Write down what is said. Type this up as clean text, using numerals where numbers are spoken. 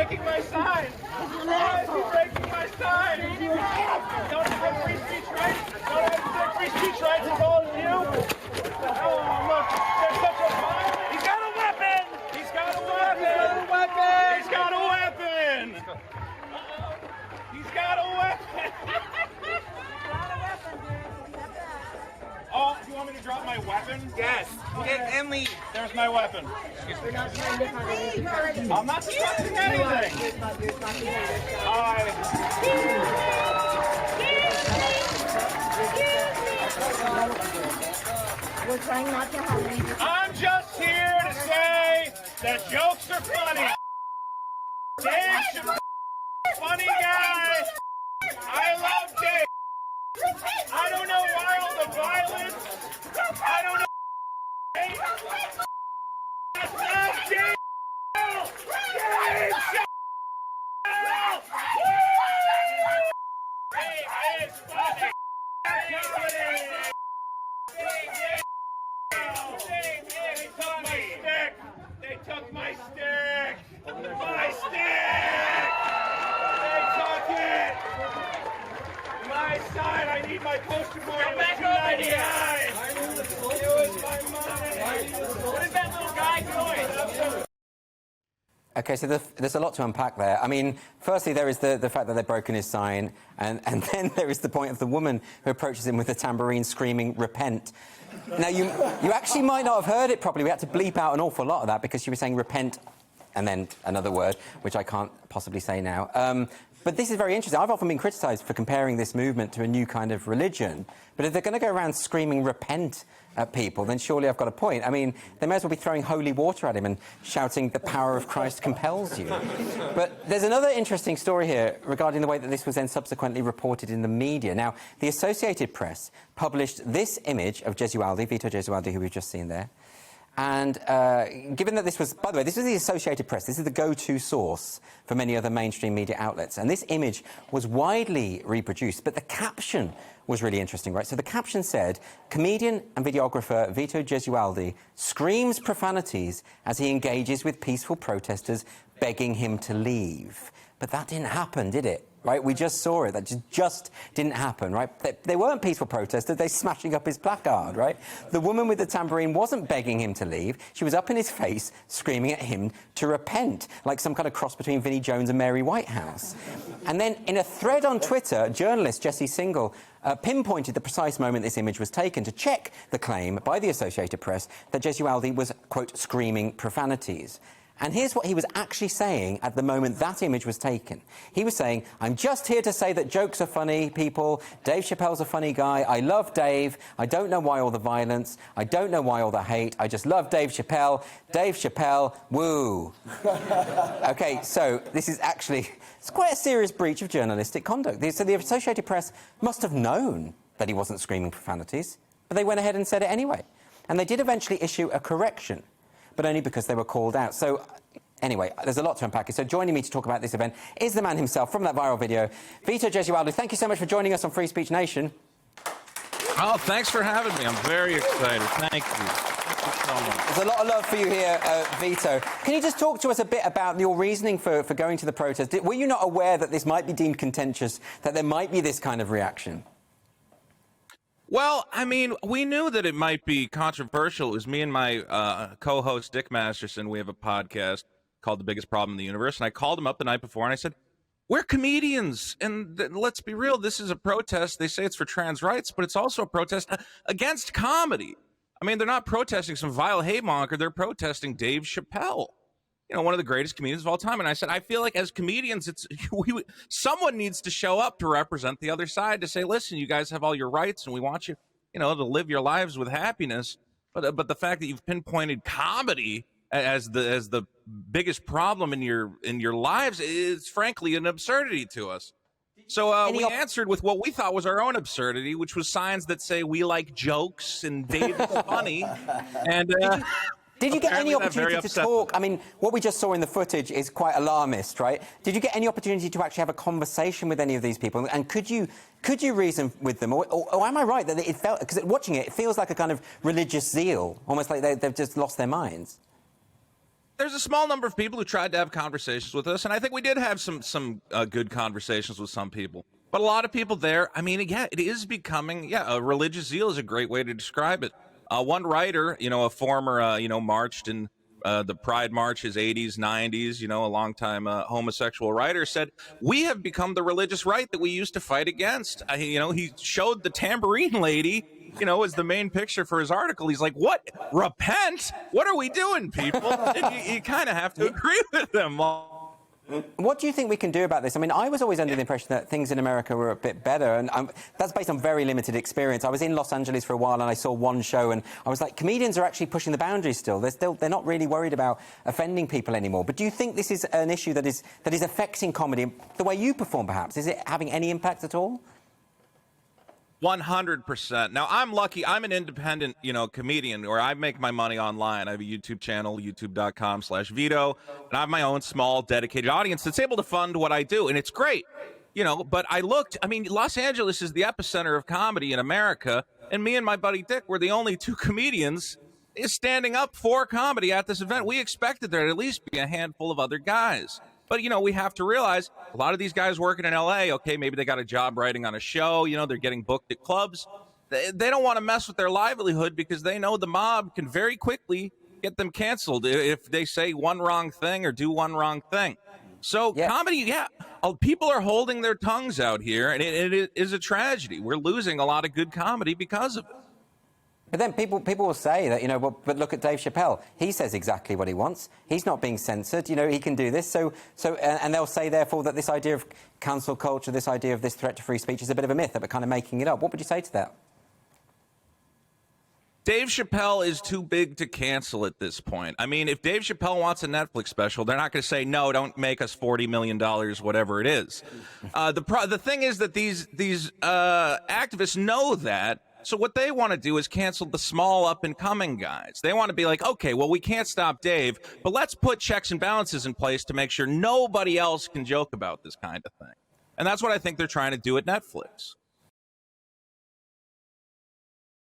breaking my sign? Why is he breaking my sign? Don't have free speech rights? Don't have free speech rights as all of you? Oh, look, there's such a violence. He's got a weapon! He's got a weapon! He's got a weapon! He's got a weapon! Oh, do you want me to drop my weapon? Yes. Get and leave. There's my weapon. I'm not discussing anything. We're trying not to have any. I'm just here to say that jokes are funny. Dave Chappelle, funny guy. I love Dave. I don't know why all the violence. I don't know. That's not Dave. Dave Chappelle. Dave is funny. They took my stick! My stick! They took it! My sign! I need my postal board. Come back over here! It was my money! What is that little guy doing? OK, so there's a lot to unpack there. I mean, firstly, there is the fact that they've broken his sign, and then there is the point of the woman who approaches him with a tambourine screaming, "Repent." Now, you actually might not have heard it properly. We had to bleep out an awful lot of that because she was saying repent and then another word, which I can't possibly say now. But this is very interesting. I've often been criticised for comparing this movement to a new kind of religion. But if they're going to go around screaming repent at people, then surely I've got a point. I mean, they may as well be throwing holy water at him and shouting, "The power of Christ compels you." But there's another interesting story here regarding the way that this was then subsequently reported in the media. Now, the Associated Press published this image of Gesualdi, Vito Gesualdi, who we've just seen there. And given that this was, by the way, this was the Associated Press, this is the go-to source for many other mainstream media outlets, and this image was widely reproduced, but the caption was really interesting, right? So the caption said, "Comedian and videographer Vito Gesualdi screams profanities as he engages with peaceful protesters begging him to leave." But that didn't happen, did it? Right? We just saw it. That just didn't happen, right? They weren't peaceful protesters. They're smashing up his placard, right? The woman with the tambourine wasn't begging him to leave. She was up in his face, screaming at him to repent, like some kind of cross between Vinnie Jones and Mary Whitehouse. And then in a thread on Twitter, journalist Jesse Singal pinpointed the precise moment this image was taken to check the claim by the Associated Press that Gesualdi was, quote, screaming profanities. And here's what he was actually saying at the moment that image was taken. He was saying, "I'm just here to say that jokes are funny, people. Dave Chappelle's a funny guy. I love Dave. I don't know why all the violence. I don't know why all the hate. I just love Dave Chappelle. Dave Chappelle, woo." OK, so this is actually... It's quite a serious breach of journalistic conduct. So the Associated Press must have known that he wasn't screaming profanities, but they went ahead and said it anyway. And they did eventually issue a correction, but only because they were called out. So, anyway, there's a lot to unpack. So joining me to talk about this event is the man himself from that viral video, Vito Gesualdi. Thank you so much for joining us on Free Speech Nation. Oh, thanks for having me. I'm very excited. Thank you. Thank you so much. There's a lot of love for you here, Vito. Can you just talk to us a bit about your reasoning for going to the protest? Were you not aware that this might be deemed contentious, that there might be this kind of reaction? Well, I mean, we knew that it might be controversial. It was me and my co-host, Dick Masterson. We have a podcast called The Biggest Problem in the Universe. And I called him up the night before and I said, "We're comedians. And let's be real. This is a protest. They say it's for trans rights, but it's also a protest against comedy. I mean, they're not protesting some vile hate monger. They're protesting Dave Chappelle, you know, one of the greatest comedians of all time." And I said, I feel like as comedians, someone needs to show up to represent the other side, to say, listen, you guys have all your rights and we want you, you know, to live your lives with happiness. But the fact that you've pinpointed comedy as the biggest problem in your lives is frankly an absurdity to us. So we answered with what we thought was our own absurdity, which was signs that say we like jokes and Dave is funny. And did you get any opportunity to talk? I mean, what we just saw in the footage is quite alarmist, right? Did you get any opportunity to actually have a conversation with any of these people? And could you reason with them? Or am I right that it felt, because watching it, it feels like a kind of religious zeal, almost like they've just lost their minds? there's a small number of people who tried to have conversations with us, and I think we did have some good conversations with some people. But a lot of people there, I mean, yeah, it is becoming, a religious zeal is a great way to describe it. One writer, a former, marched in the Pride Marches, 80s, 90s, a longtime homosexual writer said, we have become the religious right that we used to fight against. He showed the tambourine lady, as the main picture for his article. He's like, what? Repent? What are we doing, people? And you kind of have to agree with them. What do you think we can do about this? I mean, I was always under the impression that things in America were a bit better, and that's based on very limited experience. I was in Los Angeles for a while, and I saw one show, and I was like, comedians are actually pushing the boundaries still. They're not really worried about offending people anymore. But do you think this is an issue that is affecting comedy, the way you perform, perhaps? Is it having any impact at all? 100%. Now, I'm lucky. I'm an independent, comedian where I make my money online. I have a YouTube channel, youtube.com/Vito, and I have my own small, dedicated audience that's able to fund what I do, and it's great. But I looked, Los Angeles is the epicenter of comedy in America, and me and my buddy Dick were the only two comedians standing up for comedy at this event. We expected there to at least be a handful of other guys. But, we have to realize a lot of these guys working in L.A., okay, maybe they got a job writing on a show, they're getting booked at clubs. They don't want to mess with their livelihood because they know the mob can very quickly get them canceled if they say one wrong thing or do one wrong thing. So comedy, people are holding their tongues out here, and it is a tragedy. We're losing a lot of good comedy because of it. But then people will say that, but look at Dave Chappelle. He says exactly what he wants. He's not being censored. He can do this. And they'll say, therefore, that this idea of cancel culture, this idea of this threat to free speech is a bit of a myth, that we're kind of making it up. What would you say to that? Dave Chappelle is too big to cancel at this point. If Dave Chappelle wants a Netflix special, they're not going to say, no, don't make us $40 million, whatever it is. The thing is that these activists know that. So what they want to do is cancel the small up-and-coming guys. They want to be like, okay, well, we can't stop Dave, but let's put checks and balances in place to make sure nobody else can joke about this kind of thing. And that's what I think they're trying to do at Netflix.